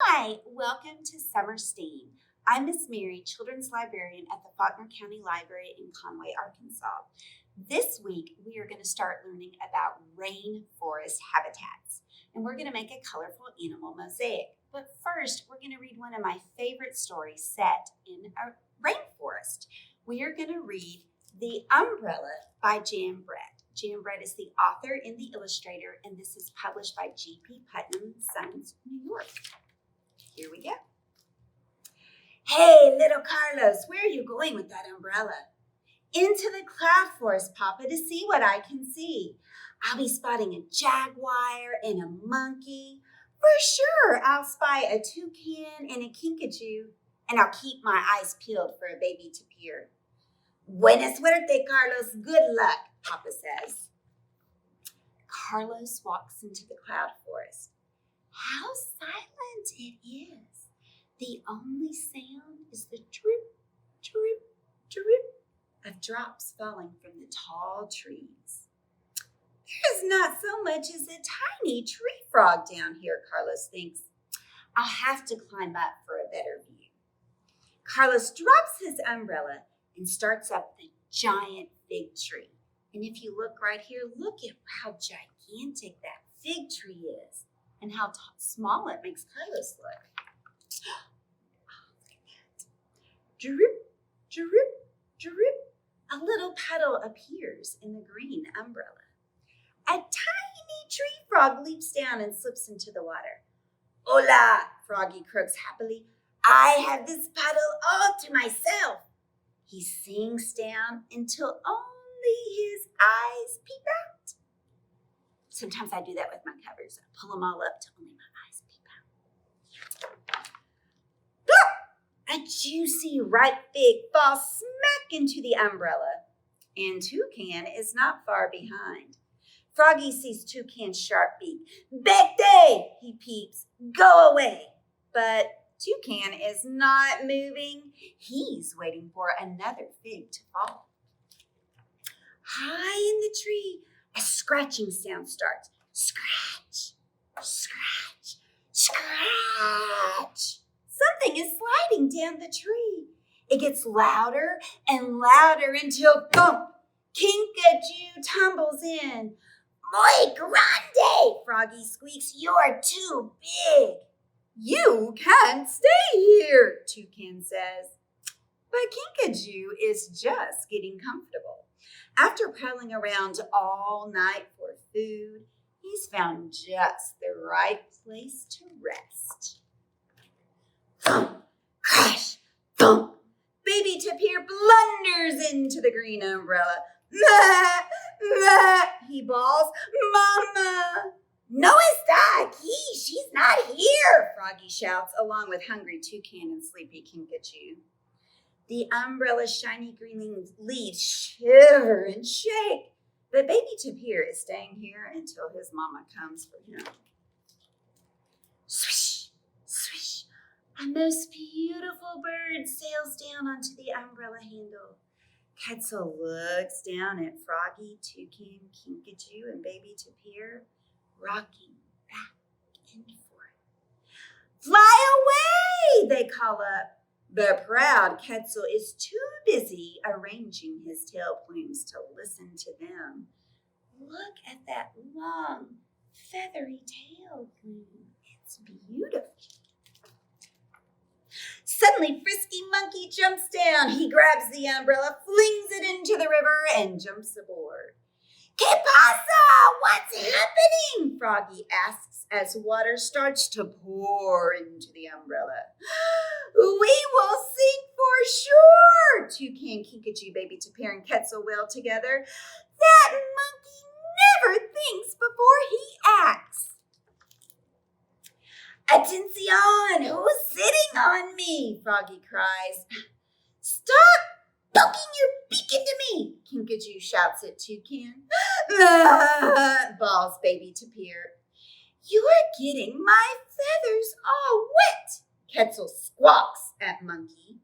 Hi, welcome to Summer STEAM. I'm Miss Mary, Children's Librarian at the Faulkner County Library in Conway, Arkansas. This week, we are going to start learning about rainforest habitats, and we're going to make a colorful animal mosaic. But first, we're going to read one of my favorite stories set in a rainforest. We are going to read The Umbrella by Jan Brett. Jan Brett is the author and the illustrator, and this is published by G.P. Putnam Sons, New York. Here we go. Hey, little Carlos, where are you going with that umbrella? Into the cloud forest, Papa, to see what I can see. I'll be spotting a jaguar and a monkey. For sure, I'll spy a toucan and a kinkajou, and I'll keep my eyes peeled for a baby tapir. Buena suerte, Carlos. Good luck, Papa says. Carlos walks into the cloud forest. How silent it is. The only sound is the drip, drip, drip of drops falling from the tall trees. There's not so much as a tiny tree frog down here, Carlos thinks. I'll have to climb up for a better view. Carlos drops his umbrella and starts up the giant fig tree. And if you look right here, look at how gigantic that fig tree is and how small it makes Carlos look. Oh, look at that. Drip, drip, drip. A little puddle appears in the green umbrella. A tiny tree frog leaps down and slips into the water. Hola, Froggy croaks happily. I have this puddle all to myself. He sinks down until only his eyes peep out. Sometimes I do that with my covers. I pull them all up till only my eyes peep out. A juicy, ripe fig falls smack into the umbrella, and Toucan is not far behind. Froggy sees Toucan's sharp beak. Becte, he peeps, go away. But Toucan is not moving. He's waiting for another fig to fall. High in the tree, a scratching sound starts. Scratch, scratch, scratch. Something is sliding down the tree. It gets louder and louder until bump, Kinkajou tumbles in. Muy grande, Froggy squeaks. You're too big. You can't stay here, Toucan says. But Kinkajou is just getting comfortable. After prowling around all night for food, he's found just the right place to rest. Thump, crash, thump. Baby Tapir blunders into the green umbrella. Ma, ma, he bawls. Mama. No está aquí. She's not here, Froggy shouts, along with hungry Toucan and sleepy Kinkajou. The umbrella's shiny green leaves shiver and shake, but baby Tapir is staying here until his mama comes for him. Swish, swish, a most beautiful bird sails down onto the umbrella handle. Quetzal looks down at Froggy, Toucan, Kinkajou, and baby Tapir, rocking back and forth. Fly away, they call up. The proud Quetzal is too busy arranging his tail plumes to listen to them. Look at that long, feathery tail plume. It's beautiful. Suddenly, Frisky Monkey jumps down. He grabs the umbrella, flings it into the river, and jumps aboard. ¿Qué pasa? What's happening? Froggy asks as water starts to pour into the umbrella. We will sink for sure, Toucan, Kinkajou, baby Tapir, and Quetzal wail together. That monkey never thinks before he acts. Attention, who's sitting on me? Froggy cries. Stop poking your beak into me, Kinkajou shouts at Toucan. Bawls baby Tapir. You are getting my feathers all wet, Quetzal squawks at Monkey.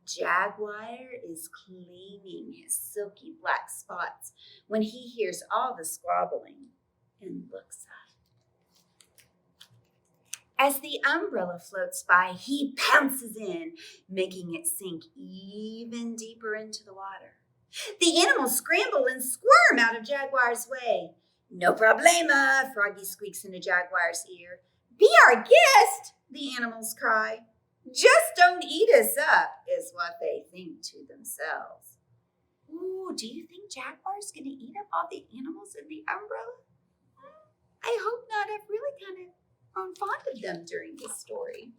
Jaguar is cleaning his silky black spots when he hears all the squabbling. and looks up. As the umbrella floats by, he pounces in, making it sink even deeper into the water. The animals scramble and squirm out of Jaguar's way. No problema, Froggy squeaks into Jaguar's ear. Be our guest, the animals cry. Just don't eat us up, is what they think to themselves. Ooh, do you think Jaguar's going to eat up all the animals in the umbrella? I hope not. I've really kind of grown fond of them during this story.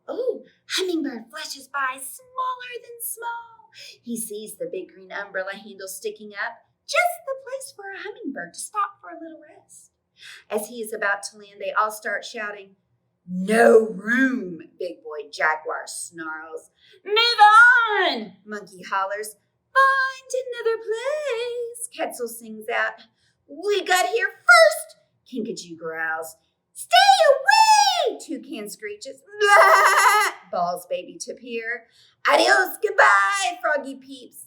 Oh, Hummingbird flashes by, smaller than small. He sees the big green umbrella handle sticking up, just the place for a hummingbird to stop for a little rest. As he is about to land, they all start shouting, "No room," Big Boy Jaguar snarls. "Move on," Monkey hollers. "Find another place," Quetzal sings out. "We got here first," Kinkajou growls. "Stay away," Toucan screeches. "Blah," bawls Baby Tapir. "Adios, goodbye," Froggy peeps.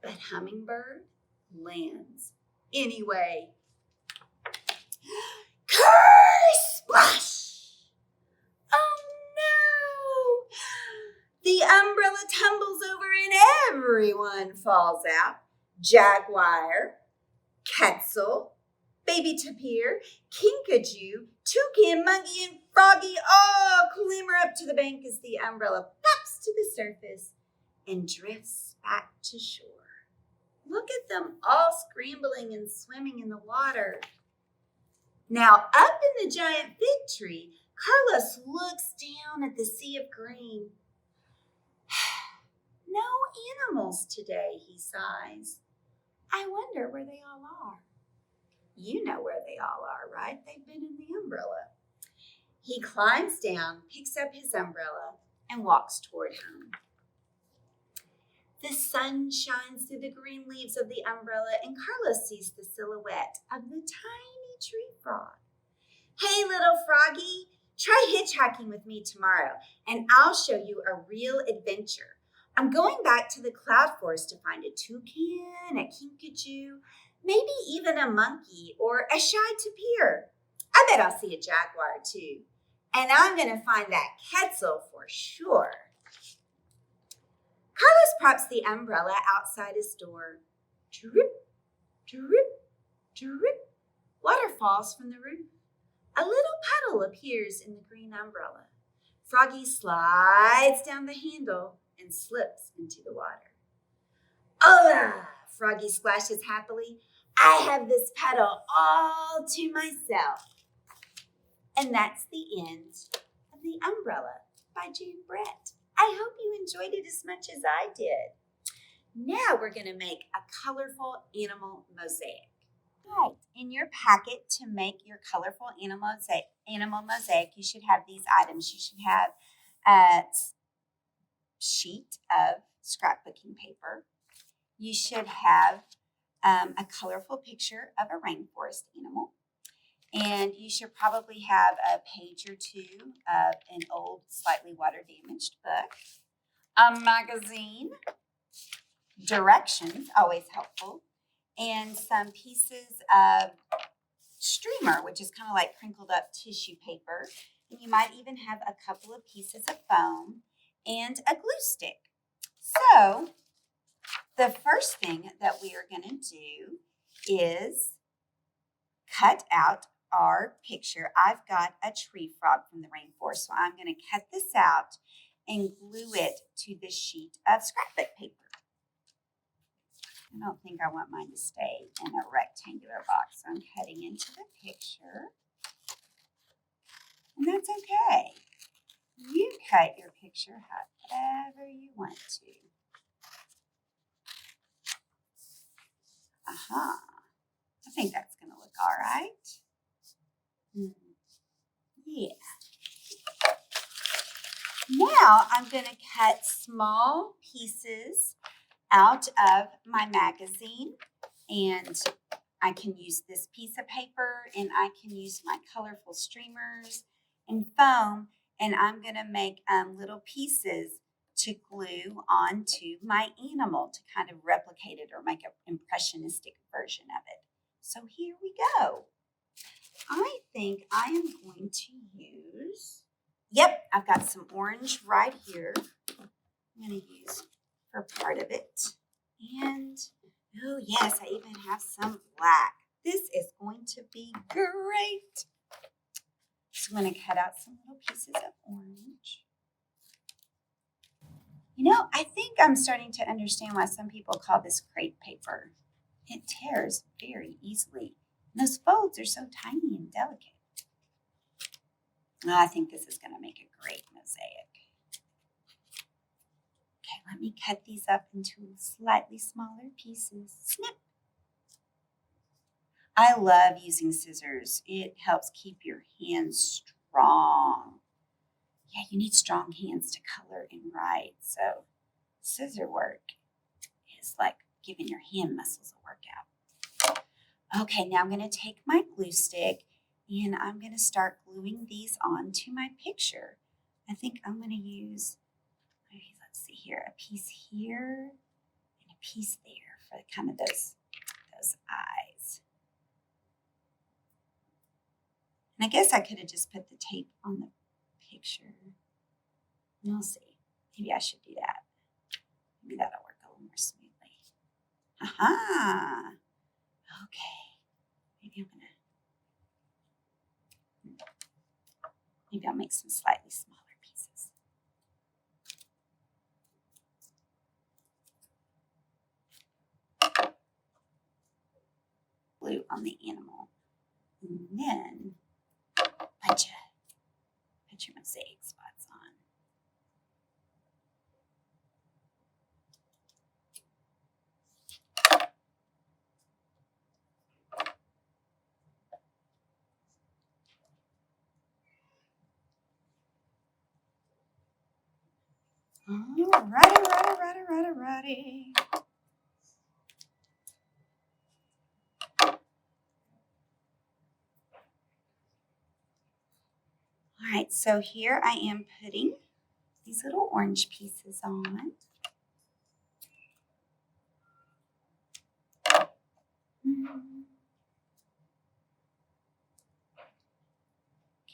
But Hummingbird lands anyway. Curse! Splash! Oh no! The umbrella tumbles over and everyone falls out. Jaguar, Quetzal, Baby Tapir, Kinkajou, Toucan, Monkey, and Froggy all clamber up to the bank as the umbrella pops to the surface and drifts back to shore. Look at them all scrambling and swimming in the water. Now, up in the giant fig tree, Carlos looks down at the sea of green. No animals today, he sighs. I wonder where they all are. You know where they all are, right? They've been in the umbrella. He climbs down, picks up his umbrella, and walks toward home. The sun shines through the green leaves of the umbrella, and Carlos sees the silhouette of the tiny tree frog. Hey, little froggy, try hitchhiking with me tomorrow, and I'll show you a real adventure. I'm going back to the cloud forest to find a toucan, a kinkajou, maybe even a monkey or a shy tapir. I bet I'll see a jaguar too. And I'm going to find that Quetzal for sure. Carlos props the umbrella outside his door. Drip, drip, drip. Water falls from the roof. A little puddle appears in the green umbrella. Froggy slides down the handle and slips into the water. Hola! Froggy splashes happily. I have this puddle all to myself. And that's the end of The Umbrella by June Brett. I hope you enjoyed it as much as I did. Now we're going to make a colorful animal mosaic. Right, in your packet to make your colorful animal mosaic, you should have these items. You should have a sheet of scrapbooking paper. You should have a colorful picture of a rainforest animal. And you should probably have a page or two of an old, slightly water-damaged book, a magazine, directions, always helpful, and some pieces of streamer, which is kind of like crinkled up tissue paper. And you might even have a couple of pieces of foam and a glue stick. So the first thing that we are going to do is cut out our picture. I've got a tree frog from the rainforest, so I'm going to cut this out and glue it to this sheet of scrapbook paper. I don't think I want mine to stay in a rectangular box, so I'm cutting into the picture. And that's okay. You cut your picture however you want to. I think that's going to look all right. Yeah. Now I'm going to cut small pieces out of my magazine, and I can use this piece of paper, and I can use my colorful streamers and foam, and I'm going to make little pieces to glue onto my animal to kind of replicate it or make an impressionistic version of it. So here we go. I think I am going to use, yep, I've got some orange right here. I'm going to use for part of it. And, oh yes, I even have some black. This is going to be great. So I'm going to cut out some little pieces of orange. You know, I think I'm starting to understand why some people call this crepe paper. It tears very easily. And those folds are so tiny and delicate. Oh, I think this is going to make a great mosaic. Okay, let me cut these up into slightly smaller pieces. Snip. I love using scissors. It helps keep your hands strong. Yeah, you need strong hands to color and write. So scissor work is like giving your hand muscles a workout. Okay, now I'm going to take my glue stick and I'm going to start gluing these onto my picture. I think I'm going to use, let's see here, a piece here and a piece there for kind of those eyes. And I guess I could have just put the tape on the picture. We'll see. Maybe I should do that. Maybe that'll work a little more smoothly. Aha! Okay. Maybe I'll make some slightly smaller pieces. Glue on the animal. And then put your mosaic spots on. Alrighty. All right, so here I am putting these little orange pieces on.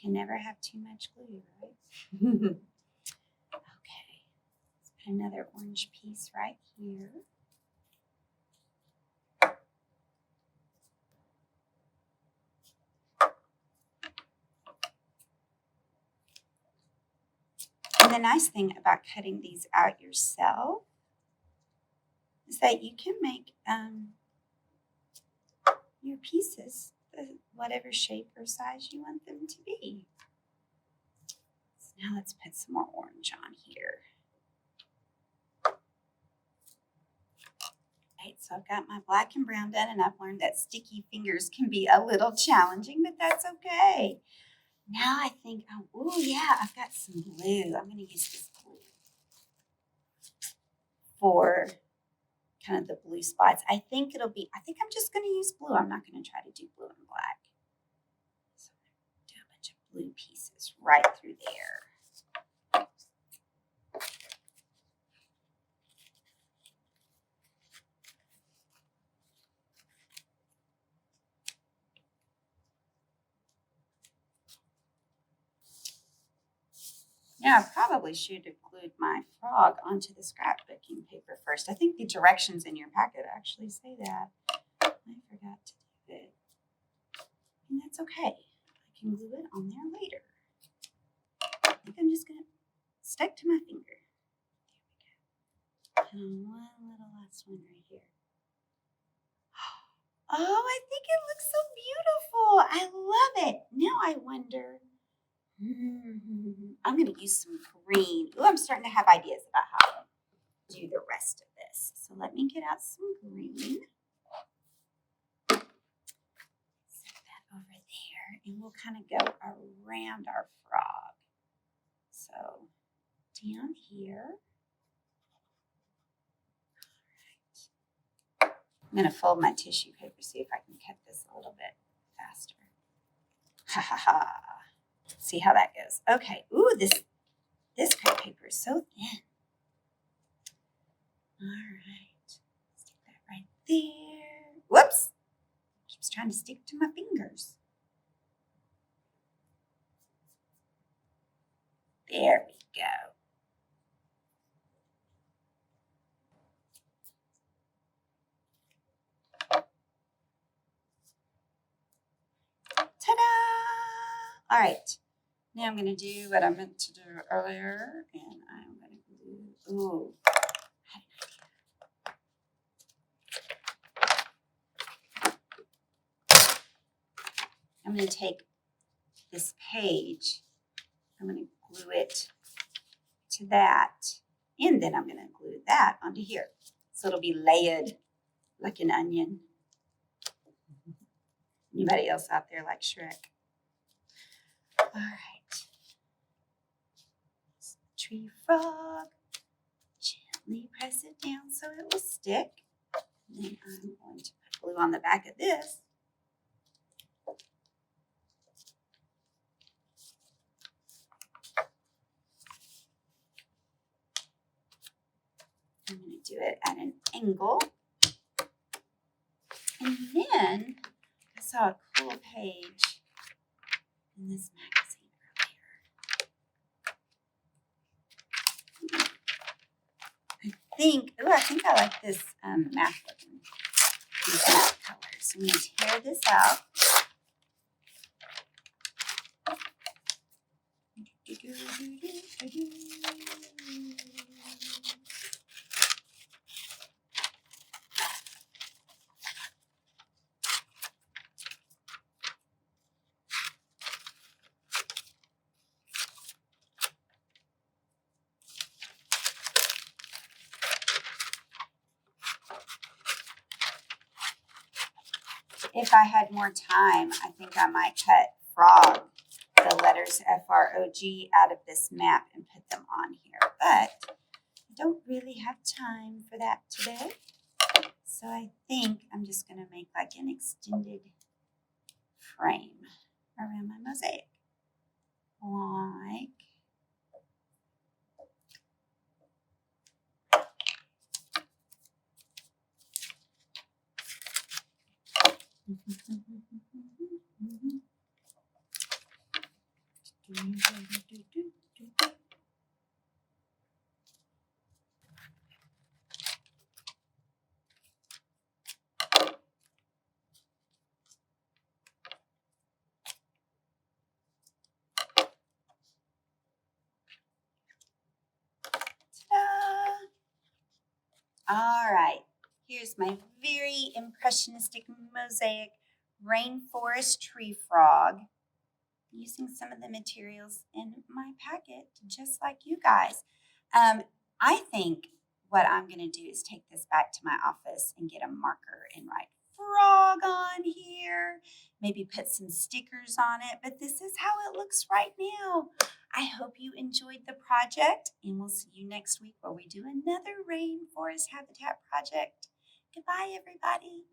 Can never have too much glue, right? Okay, let's put another orange piece right here. And the nice thing about cutting these out yourself is that you can make your pieces whatever shape or size you want them to be. So now let's put some more orange on here. Right, so I've got my black and brown done, and I've learned that sticky fingers can be a little challenging, but that's okay. Now I think, oh yeah, I've got some blue. I'm going to use this blue for kind of the blue spots. I think I'm just going to use blue. I'm not going to try to do blue and black. So I'm going to do a bunch of blue pieces right through there. Yeah, I probably should have glued my frog onto the scrapbooking paper first. I think the directions in your packet actually say that. I forgot to do it. And that's okay. I can glue it on there later. I think I'm just going to stick to my finger. There we go. And one little last one right here. Oh, I think it looks so beautiful. I love it. Now I wonder, I'm going to use some green. Oh, I'm starting to have ideas about how to do the rest of this. So let me get out some green. Set that over there, and we'll kind of go around our frog. So down here. All right. I'm going to fold my tissue paper, see if I can cut this a little bit faster. Ha ha ha. See how that goes. Okay. Ooh, this crepe paper is so thin. All right. Stick that right there. Whoops. Keeps trying trying to stick to my fingers. There we go. Ta-da! All right. Now I'm going to do what I meant to do earlier, and I'm going to do, ooh, I had an idea. I'm going to take this page, I'm going to glue it to that, and then I'm going to glue that onto here. So it'll be layered like an onion. Anybody else out there like Shrek? All right. Tree frog. Gently press it down so it will stick. And then I'm going to put glue on the back of this. I'm going to do it at an angle. And then I saw a cool page in this magazine earlier. I think I like this map looking, these map colors. So I'm going to tear this out. If I had more time, I think I might cut frog, the letters F-R-O-G, out of this map and put them on here. But I don't really have time for that today. So I think I'm just going to make like an extended frame around my mosaic. Like all right, here's my very impressionistic mosaic rainforest tree frog, using some of the materials in my packet, just like you guys. I think what I'm going to do is take this back to my office and get a marker and write frog on here, maybe put some stickers on it, but this is how it looks right now. I hope you enjoyed the project, and we'll see you next week where we do another rainforest habitat project. Goodbye, everybody.